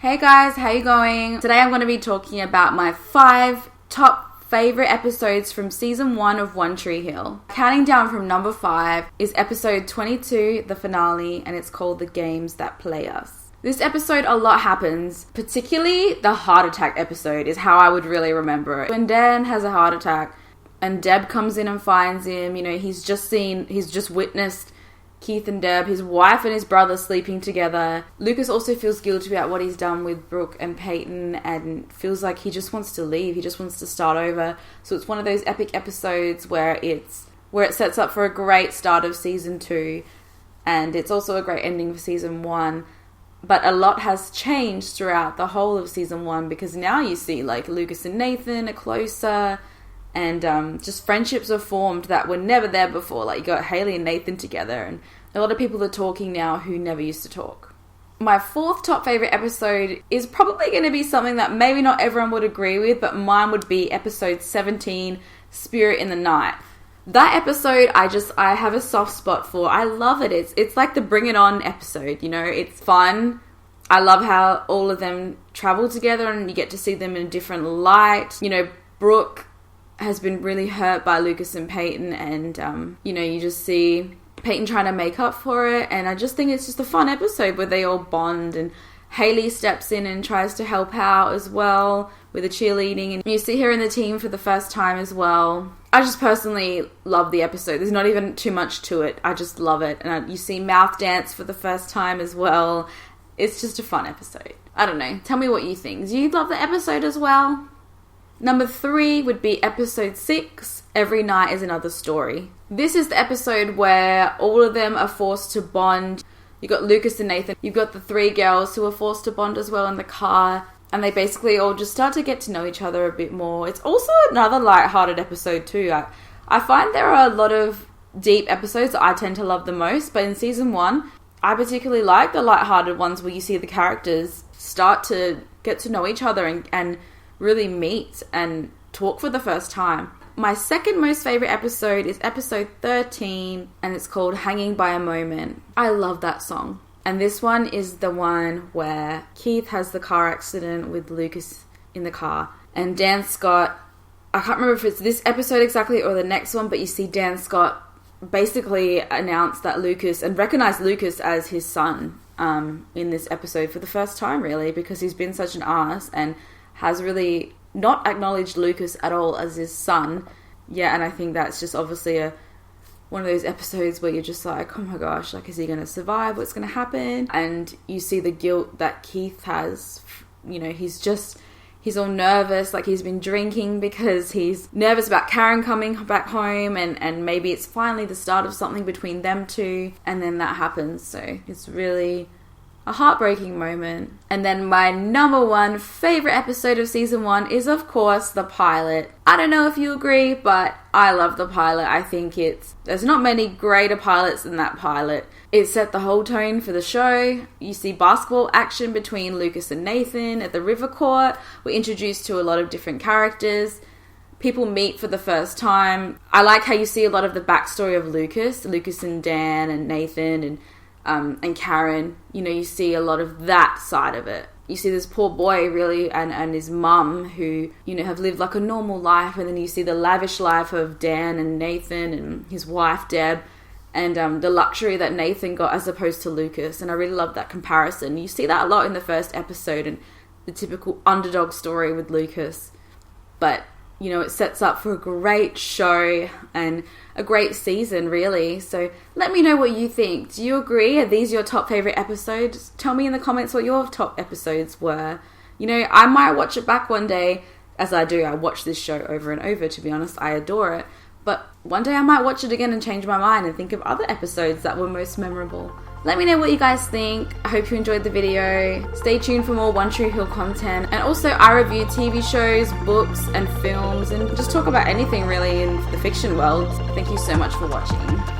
Hey guys, how you going? Today I'm going to be talking about my 5 top favorite episodes from season 1 of One Tree Hill. Counting down from number 5 is episode 22, the finale, and it's called The Games That Play Us. This episode, a lot happens, particularly the heart attack episode is how I would really remember it. When Dan has a heart attack and Deb comes in and finds him, he's just witnessed Keith and Deb, his wife and his brother sleeping together. Lucas also feels guilty about what he's done with Brooke and Peyton and feels like he just wants to leave. He just wants to start over. So it's one of those epic episodes where it sets up for a great start of season 2 and it's also a great ending for season 1. But a lot has changed throughout the whole of season 1 because now you see like Lucas and Nathan are closer and just friendships are formed that were never there before. Like you got Haley and Nathan together and a lot of people are talking now who never used to talk. My 4th top favorite episode is probably going to be something that maybe not everyone would agree with, but mine would be episode 17, Spirit in the Night. That episode I have a soft spot for. I love it. It's like the Bring It On episode, it's fun. I love how all of them travel together and you get to see them in a different light. Brooke has been really hurt by Lucas and Peyton and, you just see Peyton trying to make up for it. And I just think it's just a fun episode where they all bond and Haley steps in and tries to help out as well with the cheerleading. And you see her in the team for the first time as well. I just personally love the episode. There's not even too much to it. I just love it. And you see Mouth dance for the first time as well. It's just a fun episode. I don't know. Tell me what you think. Do you love the episode as well? Number 3 would be episode 6, Every Night is Another Story. This is the episode where all of them are forced to bond. You've got Lucas and Nathan. You've got the 3 girls who are forced to bond as well in the car. And they basically all just start to get to know each other a bit more. It's also another light-hearted episode too. I find there are a lot of deep episodes that I tend to love the most. But in season 1, I particularly like the light-hearted ones where you see the characters start to get to know each other and really meet and talk for the first time. My second most favorite episode is episode 13 and it's called Hanging by a Moment. I love that song. And this one is the one where Keith has the car accident with Lucas in the car. And Dan Scott, I can't remember if it's this episode exactly or the next one, but you see Dan Scott basically announce that Lucas and recognize Lucas as his son in this episode for the first time really because he's been such an ass and has really not acknowledged Lucas at all as his son. Yeah, and I think that's just obviously one of those episodes where you're just like, oh my gosh, like, is he going to survive? What's going to happen? And you see the guilt that Keith has. He's all nervous, like he's been drinking because he's nervous about Karen coming back home and maybe it's finally the start of something between them two. And then that happens. So it's really a heartbreaking moment. And then my number 1 favorite episode of season 1 is of course the pilot. I don't know if you agree, but I love the pilot. I think there's not many greater pilots than that pilot. It set the whole tone for the show. You see basketball action between Lucas and Nathan at the river court. We're introduced to a lot of different characters. People meet for the first time. I like how you see a lot of the backstory of Lucas and Dan and Nathan and Karen. You see a lot of that side of it. You see this poor boy really and his mum who, have lived like a normal life. And then you see the lavish life of Dan and Nathan and his wife, Deb. And the luxury that Nathan got as opposed to Lucas. And I really love that comparison. You see that a lot in the first episode and the typical underdog story with Lucas. But, it sets up for a great show and a great season, really. So let me know what you think. Do you agree? Are these your top favorite episodes? Tell me in the comments what your top episodes were. I might watch it back one day, as I do. I watch this show over and over, to be honest. I adore it. But one day I might watch it again and change my mind and think of other episodes that were most memorable. Let me know what you guys think. I hope you enjoyed the video. Stay tuned for more One Tree Hill content. And also I review TV shows, books and films and just talk about anything really in the fiction world. Thank you so much for watching.